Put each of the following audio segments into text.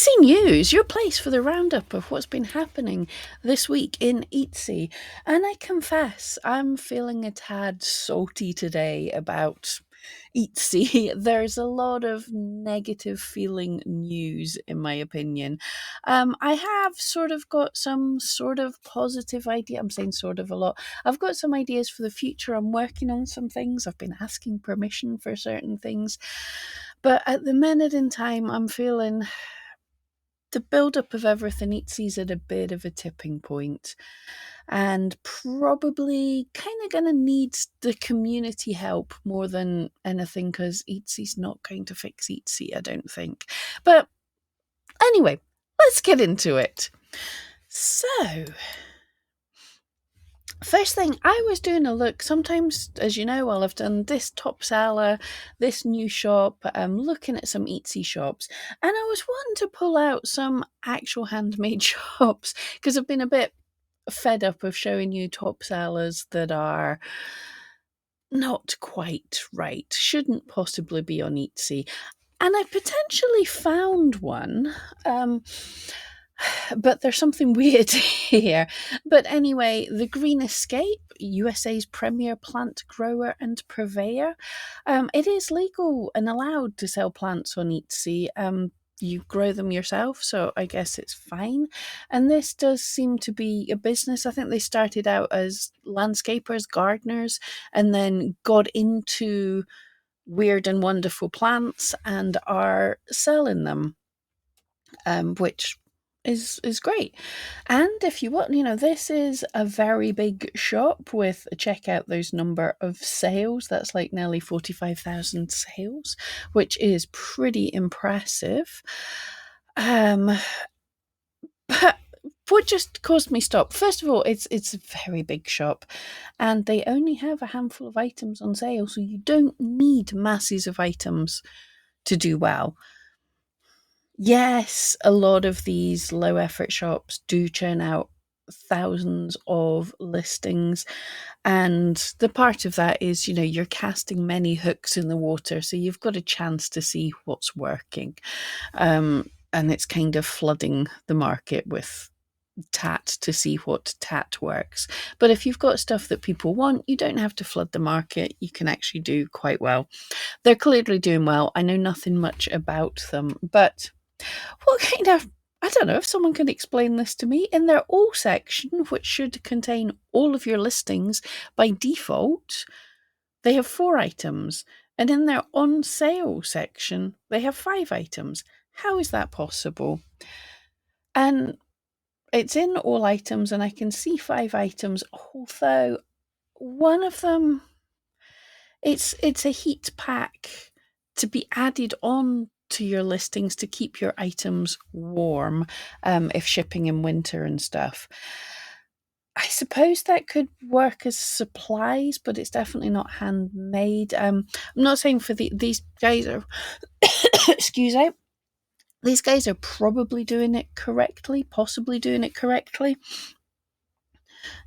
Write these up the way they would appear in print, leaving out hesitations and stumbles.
Etsy News, your place for the roundup of what's been happening this week in Etsy. And I confess, I'm feeling a tad salty today about Etsy. There's a lot of negative feeling news, in my opinion. I have sort of got some sort of positive idea. I'm saying sort of a lot. I've got some ideas for the future. I'm working on some things. I've been asking permission for certain things. But at the minute in time, I'm feeling the build-up of everything. Etsy's at a bit of a tipping point and probably kind of going to need the community help more than anything, because Etsy's not going to fix Etsy, I don't think. But anyway, let's get into it. So, first thing, I was doing a look. Sometimes, as you know, I've done this top seller, this new shop, looking at some Etsy shops, and I was wanting to pull out some actual handmade shops because I've been a bit fed up of showing you top sellers that are not quite right, shouldn't possibly be on Etsy. And I potentially found one. But there's something weird here. But anyway, the Green Escape, USA's premier plant grower and purveyor. It is legal and allowed to sell plants on Etsy. You grow them yourself, so I guess it's fine. And this does seem to be a business. I think they started out as landscapers, gardeners, and then got into weird and wonderful plants and are selling them, which is great. And if you want, this is a very big shop with, check out those number of sales. That's like nearly 45,000 sales, which is pretty impressive. But what just caused me stop? First of all, it's a very big shop, and they only have a handful of items on sale, so you don't need masses of items to do well. Yes, a lot of these low effort shops do churn out thousands of listings. And the part of that is, you're casting many hooks in the water. So you've got a chance to see what's working. And it's kind of flooding the market with tat to see what tat works. But if you've got stuff that people want, you don't have to flood the market. You can actually do quite well. They're clearly doing well. I know nothing much about them, but what kind of, I don't know if someone can explain this to me. In their all section, which should contain all of your listings by default, they have 4 items. And in their on sale section, they have 5 items. How is that possible? And it's in all items, and I can see 5 items, although one of them, it's a heat pack to be added on to your listings to keep your items warm, if shipping in winter and stuff. I suppose that could work as supplies, but it's definitely not handmade. I'm not saying for these guys are excuse me. These guys are probably doing it correctly, possibly doing it correctly,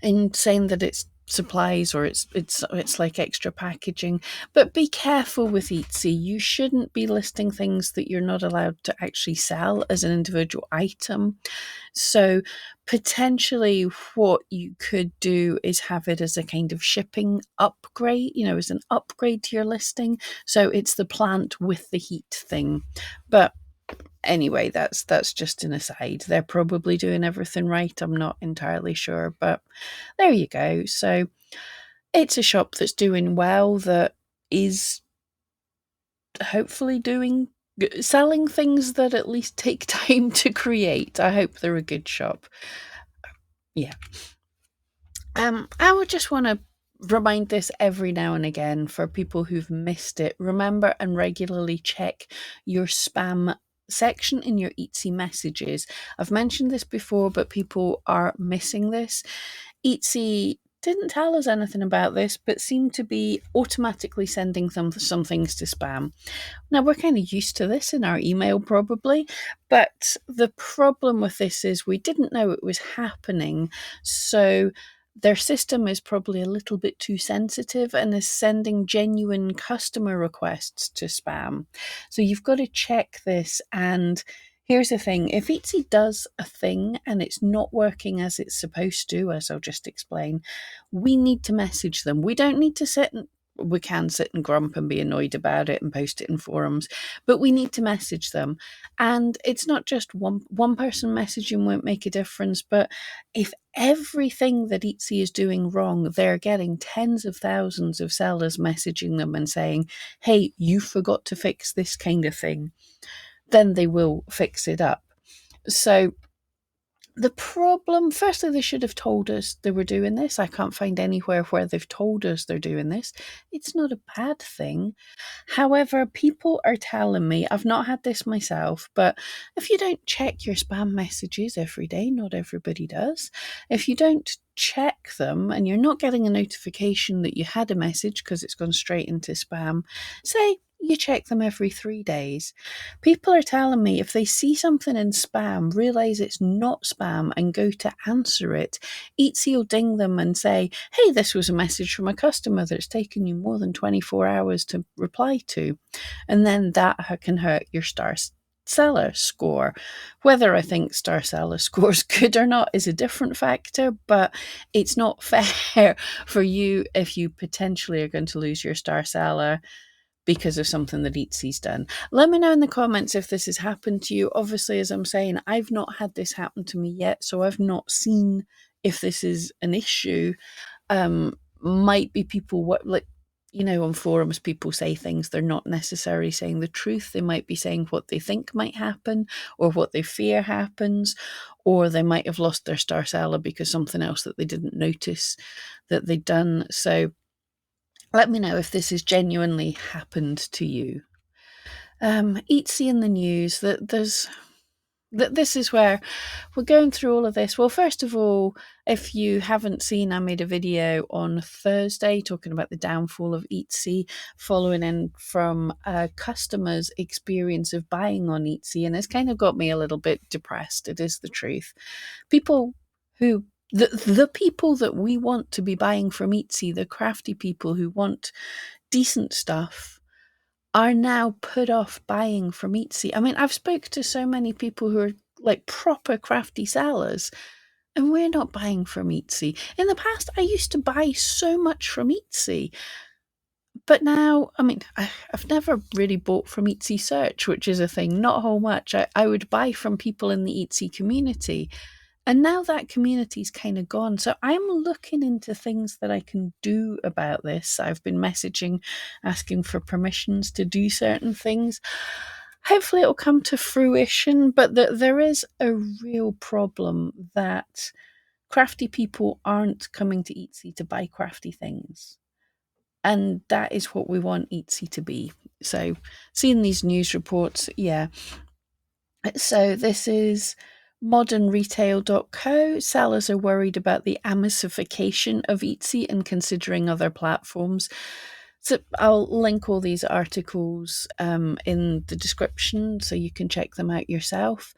in saying that it's supplies or it's like extra packaging. But be careful with Etsy. You shouldn't be listing things that you're not allowed to actually sell as an individual item. So potentially what you could do is have it as a kind of shipping upgrade, as an upgrade to your listing. So it's the plant with the heat thing. But anyway, that's just an aside. They're probably doing everything right. I'm not entirely sure, but there you go. So it's a shop that's doing well, that is hopefully selling things that at least take time to create. I hope they're a good shop. Yeah. I would just want to remind this every now and again for people who've missed it. Remember and regularly check your spam section in your Etsy messages. I've mentioned this before, but people are missing this. Etsy didn't tell us anything about this, but seemed to be automatically sending some things to spam. Now, we're kind of used to this in our email probably, but the problem with this is we didn't know it was happening. So their system is probably a little bit too sensitive and is sending genuine customer requests to spam. So you've got to check this, and Here's the thing. If Etsy does a thing and it's not working as it's supposed to, as I'll just explain, we need to message them. We don't need to we can sit and grump and be annoyed about it and post it in forums, but we need to message them. And it's not just one person messaging won't make a difference, but if everything that Etsy is doing wrong, they're getting tens of thousands of sellers messaging them and saying, hey, you forgot to fix this kind of thing, then they will fix it up. So the problem, firstly, they should have told us they were doing this. I can't find anywhere where they've told us they're doing this. It's not a bad thing. However, people are telling me, I've not had this myself, but if you don't check your spam messages every day, not everybody does. If you don't check them and you're not getting a notification that you had a message because it's gone straight into spam, say you check them every 3 days. People are telling me if they see something in spam, realize it's not spam, and go to answer it, Etsy will ding them and say, hey, this was a message from a customer that's taken you more than 24 hours to reply to. And then that can hurt your star seller score. Whether I think star seller score is good or not is a different factor, but it's not fair for you if you potentially are going to lose your star seller because of something that Etsy's done. Let me know in the comments if this has happened to you. Obviously, as I'm saying, I've not had this happen to me yet, so I've not seen if this is an issue. Might be people on forums, people say things they're not necessarily saying the truth. They might be saying what they think might happen or what they fear happens, or they might have lost their star seller because something else that they didn't notice that they'd done. So let me know if this has genuinely happened to you. Etsy in the news that this is where we're going through all of this. Well, first of all, if you haven't seen, I made a video on Thursday talking about the downfall of Etsy, following in from a customer's experience of buying on Etsy, and it's kind of got me a little bit depressed. It is the truth. People who the people that we want to be buying from Etsy, the crafty people who want decent stuff, are now put off buying from Etsy. I mean, I've spoke to so many people who are like proper crafty sellers, and we're not buying from Etsy. In the past, I used to buy so much from Etsy, but now, I mean, I've never really bought from Etsy Search, which is a thing, not a whole much. I would buy from people in the Etsy community. And now that community's kind of gone. So I'm looking into things that I can do about this. I've been messaging, asking for permissions to do certain things. Hopefully it'll come to fruition, but there is a real problem that crafty people aren't coming to Etsy to buy crafty things. And that is what we want Etsy to be. So seeing these news reports, yeah. So this is modernretail.co. Sellers are worried about the Amazonification of Etsy and considering other platforms. So I'll link all these articles in the description so you can check them out yourself.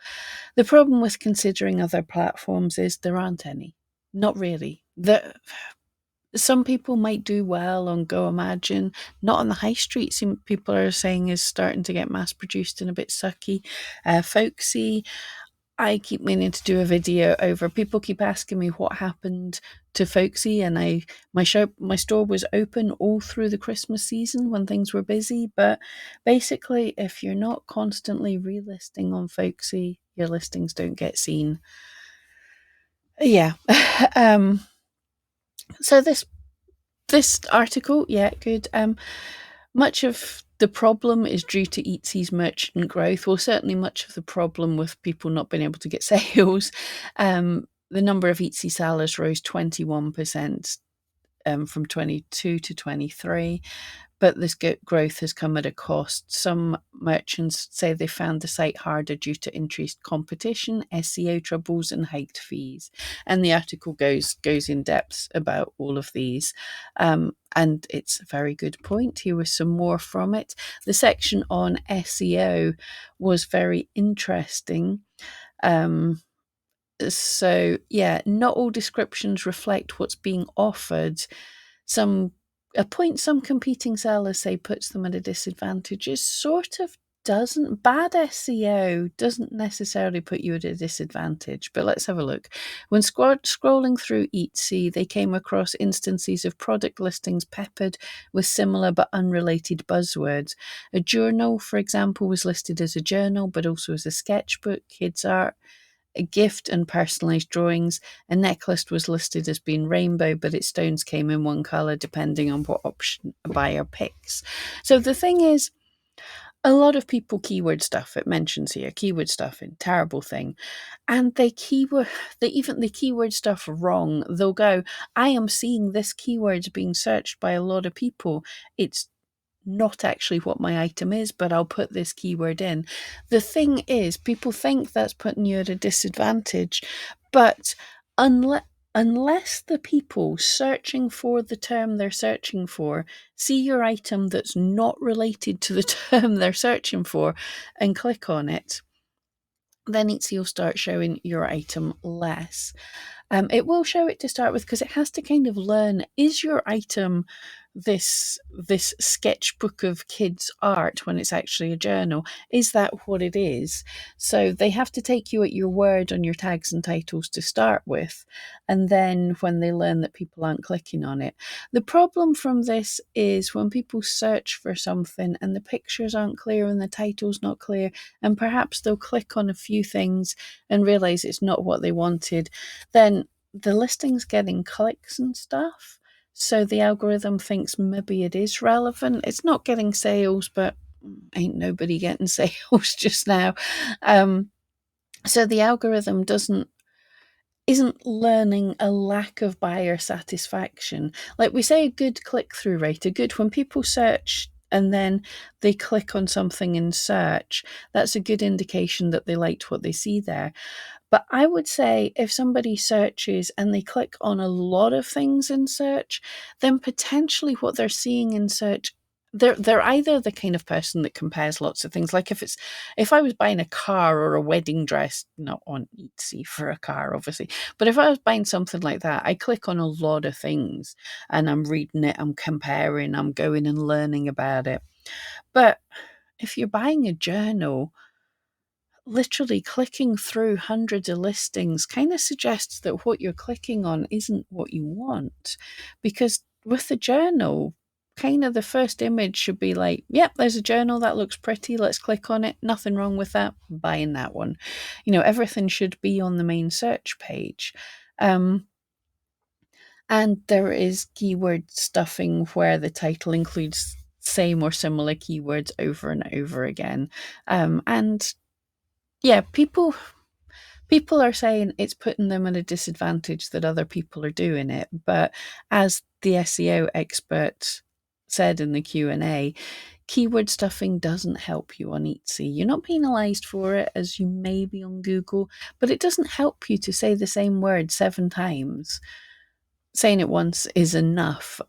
The problem with considering other platforms is there aren't any. Not really. Some people might do well on Go Imagine, not on the high street. Some people are saying is starting to get mass produced and a bit sucky. Folksy, I keep meaning to do a video over. People keep asking me what happened to Folksy, and my store was open all through the Christmas season when things were busy. But basically, if you're not constantly relisting on Folksy, your listings don't get seen. Yeah. So this article, yeah, good. Much of the problem is due to Etsy's merchant growth. Well, certainly much of the problem with people not being able to get sales. The number of Etsy sellers rose 21% from 22 to 23. But this growth has come at a cost. Some merchants say they found the site harder due to increased competition, SEO troubles, and hiked fees. And the article goes in depth about all of these. And it's a very good point. Here was some more from it. The section on SEO was very interesting. So yeah, not all descriptions reflect what's being offered. A point some competing sellers say puts them at a disadvantage is sort of bad SEO doesn't necessarily put you at a disadvantage, but let's have a look. When scrolling through Etsy, they came across instances of product listings peppered with similar but unrelated buzzwords. A journal, for example, was listed as a journal, but also as a sketchbook, kids' art, a gift, and personalised drawings. A necklace was listed as being rainbow, but its stones came in one colour depending on what option a buyer picks. So the thing is, a lot of people keyword stuff. It mentions here keyword stuffing, terrible thing, and they keyword stuff wrong. They'll go, I am seeing this keyword being searched by a lot of people. It's not actually what my item is, but I'll put this keyword in. The thing is, people think that's putting you at a disadvantage, but unless the people searching for the term they're searching for see your item that's not related to the term they're searching for and click on it, then Etsy will start showing your item less. It will show it to start with because it has to kind of learn, is your item this sketchbook of kids' art when it's actually a journal? Is that what it is? So they have to take you at your word on your tags and titles to start with, and then when they learn that people aren't clicking on it. The problem from this is when people search for something and the pictures aren't clear and the title's not clear, and perhaps they'll click on a few things and realize it's not what they wanted, then the listing's getting clicks and stuff. So the algorithm thinks maybe it is relevant. It's not getting sales, but ain't nobody getting sales just now. So the algorithm isn't learning a lack of buyer satisfaction. Like we say, a good click-through rate, when people search and then they click on something in search, that's a good indication that they liked what they see there. But I would say if somebody searches and they click on a lot of things in search, then potentially what they're seeing in search, they're either the kind of person that compares lots of things. Like if I was buying a car or a wedding dress, not on Etsy for a car, obviously, but if I was buying something like that, I click on a lot of things and I'm reading it, I'm comparing, I'm going and learning about it. But if you're buying a journal, literally clicking through hundreds of listings kind of suggests that what you're clicking on isn't what you want. Because with the journal, kind of the first image should be like, yep, there's a journal that looks pretty, let's click on it, nothing wrong with that, buying that one. Everything should be on the main search page. And there is keyword stuffing where the title includes same or similar keywords over and over again. And yeah, people are saying it's putting them at a disadvantage that other people are doing it. But as the SEO expert said in the Q&A, keyword stuffing doesn't help you on Etsy. You're not penalized for it as you may be on Google, but it doesn't help you to say the same word 7 times. Saying it once is enough.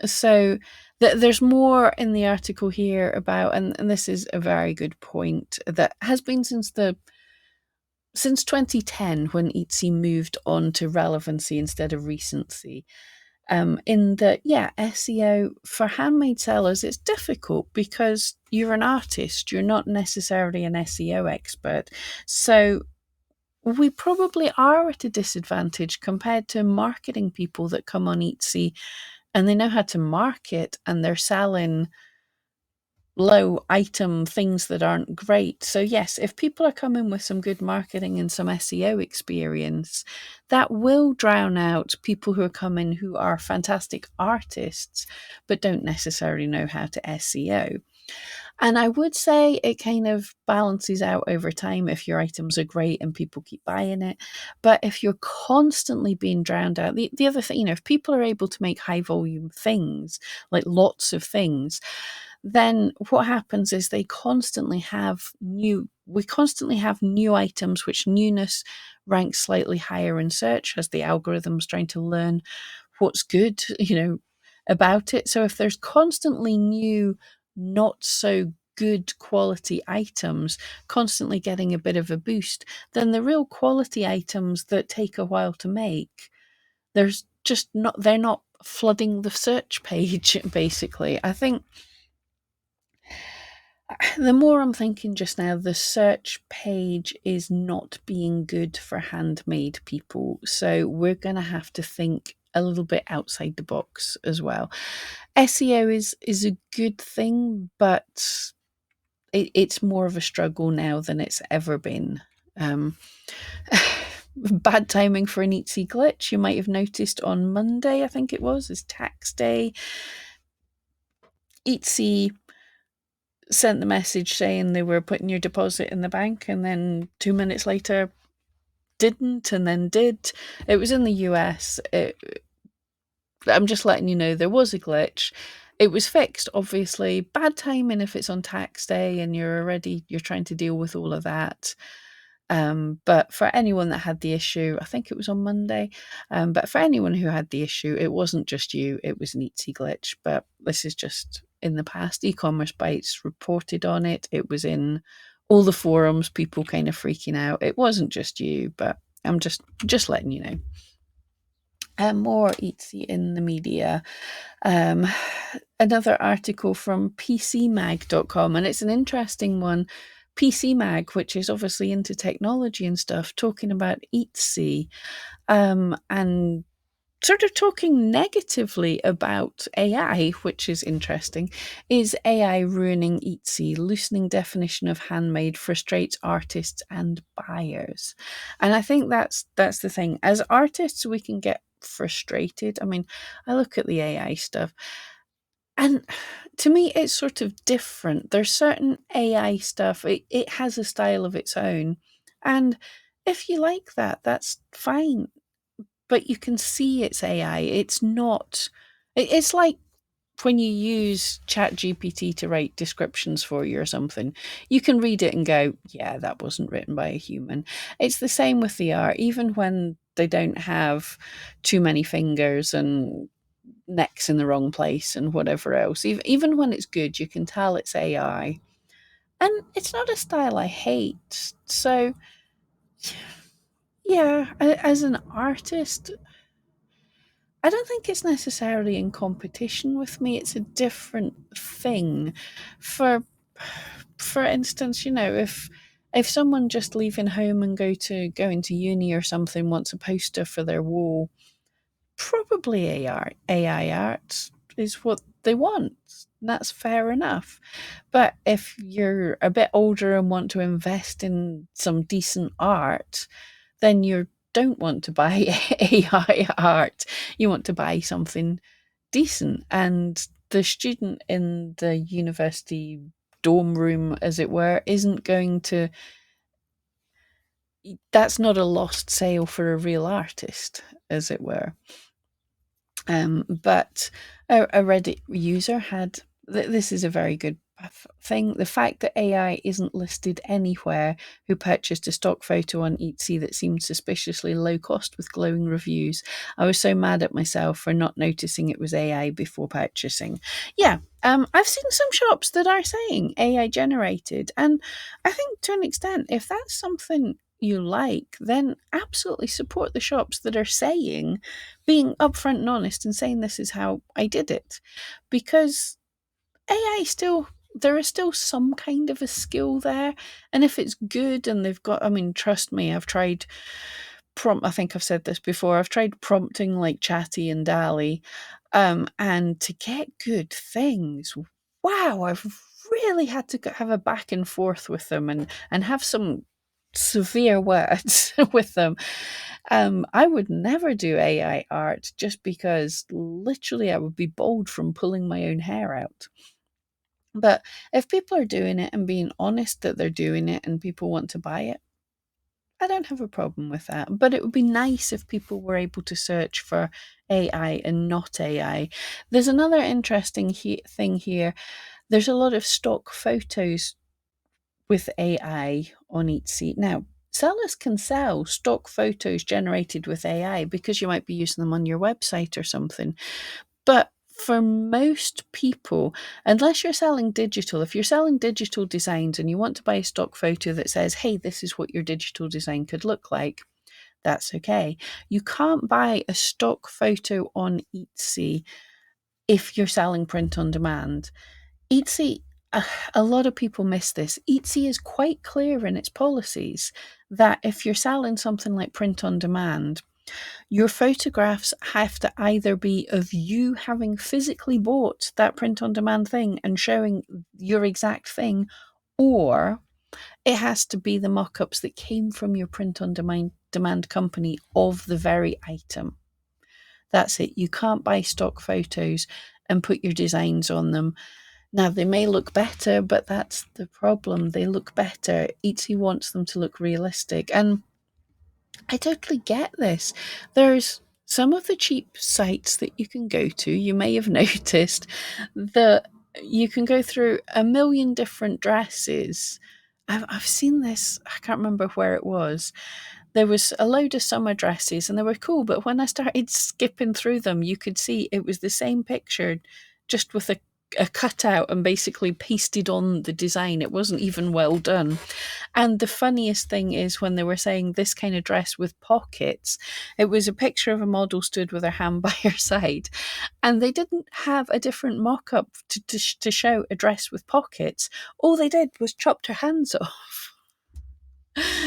So there's more in the article here about, and this is a very good point, that has been since 2010, when Etsy moved on to relevancy instead of recency. In that, SEO for handmade sellers, it's difficult because you're an artist, you're not necessarily an SEO expert. So we probably are at a disadvantage compared to marketing people that come on Etsy and they know how to market and they're selling low item things that aren't great. So yes, if people are coming with some good marketing and some SEO experience, that will drown out people who are coming who are fantastic artists but don't necessarily know how to SEO. And I would say it kind of balances out over time if your items are great and people keep buying it. But if you're constantly being drowned out, the other thing, if people are able to make high volume things, like lots of things, then what happens is we constantly have new items, which newness ranks slightly higher in search as the algorithm's trying to learn what's good, about it. So if there's constantly new, not so good quality items constantly getting a bit of a boost, then the real quality items that take a while to make, they're not flooding the search page, basically. I think The more I'm thinking just now, the search page is not being good for handmade people. So we're going to have to think a little bit outside the box as well. SEO is a good thing, but it's more of a struggle now than it's ever been. Um, Bad timing for an Etsy glitch. You might have noticed on Monday, I think it was, is tax day. Etsy sent the message saying they were putting your deposit in the bank, and then 2 minutes later didn't, and then did. It was in the US. I'm just letting you know there was a glitch. It was fixed, obviously. Bad timing if it's on tax day and you're trying to deal with all of that. But for anyone that had the issue, I think it was on Monday. But for anyone who had the issue, it wasn't just you, it was an Etsy glitch. But this is just in the past. E-commerce Bytes reported on it. It was in all the forums, people kind of freaking out. It wasn't just you, but I'm just letting you know. More Etsy in the media. Um, Another article from PCMag.com, and it's an interesting one. PC Mag, which is obviously into technology and stuff, talking about Etsy, and sort of talking negatively about AI, which is interesting. Is AI ruining Etsy? Loosening definition of handmade frustrates artists and buyers. And I think that's the thing. As artists, we can get frustrated. I mean, I look at the AI stuff, and to me, it's sort of different. There's certain AI stuff, it has a style of its own. And if you like that, that's fine. But you can see it's AI. It's not, it's like when you use ChatGPT to write descriptions for you or something, you can read it and go, yeah, that wasn't written by a human. It's the same with the art, even when they don't have too many fingers and necks in the wrong place and whatever else. Even when it's good, you can tell it's AI. And it's not a style I hate. So, yeah, as an artist, I don't think it's necessarily in competition with me. It's a different thing. For for instance, if someone just leaving home and going to uni or something wants a poster for their wall, probably AI art is what they want. That's fair enough. But if you're a bit older and want to invest in some decent art, then you don't want to buy AI art. You want to buy something decent. And the student in the university dorm room, as it were, isn't going to, that's not a lost sale for a real artist, as it were. But a Reddit user had this is a very good thing. The fact that AI isn't listed anywhere who purchased a stock photo on Etsy that seemed suspiciously low cost with glowing reviews. I was so mad at myself for not noticing it was AI before purchasing. Yeah, I've seen some shops that are saying AI generated, and I think to an extent, if that's something you like, then absolutely support the shops that are saying, being upfront and honest and saying this is how I did it. Because AI still, there is still some kind of a skill there. And if it's good and they've got, I mean, trust me, I've tried I think I've said this before, I've tried prompting like Chatty and Dali, and to get good things, wow, I've really had to have a back and forth with them and have some severe words with them. I would never do AI art just because literally I would be bold from pulling my own hair out. But if people are doing it and being honest that they're doing it and people want to buy it, I don't have a problem with that. But it would be nice if people were able to search for AI and not AI. There's another interesting thing here. There's a lot of stock photos with AI on Etsy. Now, sellers can sell stock photos generated with AI because you might be using them on your website or something. But for most people, unless you're selling digital, if you're selling digital designs and you want to buy a stock photo that says, hey, this is what your digital design could look like, that's okay. You can't buy a stock photo on Etsy if you're selling print on demand. Etsy a lot of people miss this. Etsy is quite clear in its policies that if you're selling something like print on demand, your photographs have to either be of you having physically bought that print on demand thing and showing your exact thing, or it has to be the mock ups that came from your print on demand company of the very item. That's it. You can't buy stock photos and put your designs on them. Now, they may look better, but that's the problem. They look better. Etsy wants them to look realistic. And I totally get this. There's some of the cheap sites that you can go to, you may have noticed that you can go through a million different dresses. I've seen this, I can't remember where it was. There was a load of summer dresses and they were cool, but when I started skipping through them, you could see it was the same picture, just with a cutout and basically pasted on the design. It wasn't even well done. And the funniest thing is when they were saying this kind of dress with pockets, it was a picture of a model stood with her hand by her side, and they didn't have a different mock up to show a dress with pockets. All they did was chopped her hands off.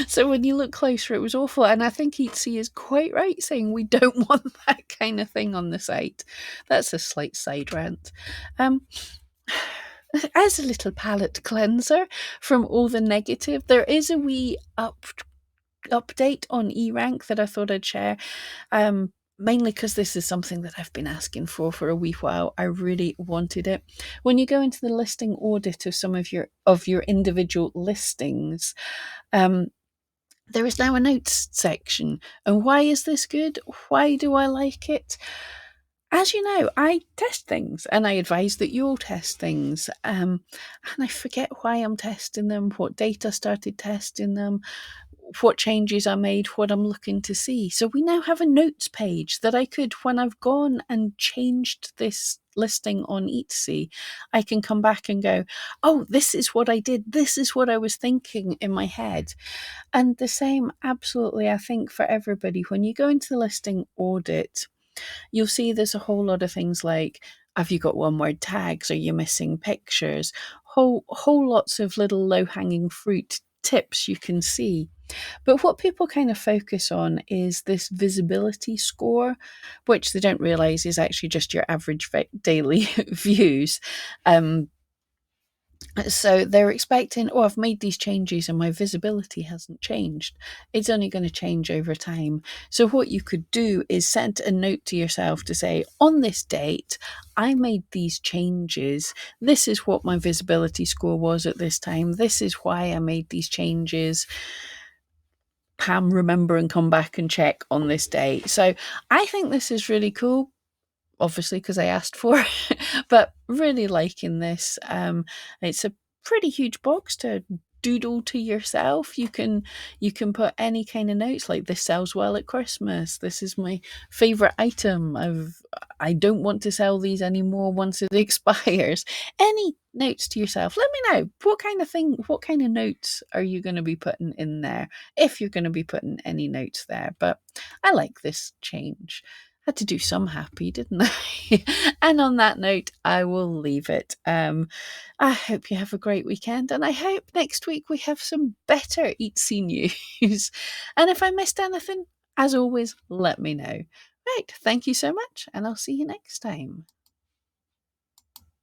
So when you look closer, it was awful. And I think Etsy is quite right saying we don't want that kind of thing on the site. That's a slight side rant. Um, as a little palate cleanser from all the negative, there is a wee update on eRank that I thought I'd share. Mainly because this is something that I've been asking for a wee while. I really wanted it. When you go into the listing audit of some of your individual listings, um, there is now a notes section. And why is this good? Why do I like it? As you know, I test things and I advise that you all test things. And I forget why I'm testing them, what date I started testing them, what changes I made, what I'm looking to see. So we now have a notes page that I could, when I've gone and changed this listing on Etsy, I can come back and go, oh, this is what I did. This is what I was thinking in my head. And the same, absolutely, I think for everybody, when you go into the listing audit, you'll see there's a whole lot of things like, have you got one word tags? Are you missing pictures? Whole lots of little low hanging fruit tips you can see. But what people kind of focus on is this visibility score, which they don't realize is actually just your average daily views. Um, so they're expecting, oh, I've made these changes and my visibility hasn't changed. It's only going to change over time. So what you could do is send a note to yourself to say, on this date, I made these changes. This is what my visibility score was at this time. This is why I made these changes. Pam, remember and come back and check on this day. So I think this is really cool, obviously because I asked for it, but really liking this. It's a pretty huge box to doodle to yourself. You can put any kind of notes like, this sells well at Christmas, this is my favorite item, I don't want to sell these anymore once it expires. Any notes to yourself. Let me know what kind of notes are you going to be putting in there, if you're going to be putting any notes there. But I like this change. Had to do some happy, didn't I? And on that note, I will leave it. I hope you have a great weekend, and I hope next week we have some better Etsy news. And if I missed anything, as always, let me know. Right, thank you so much, and I'll see you next time.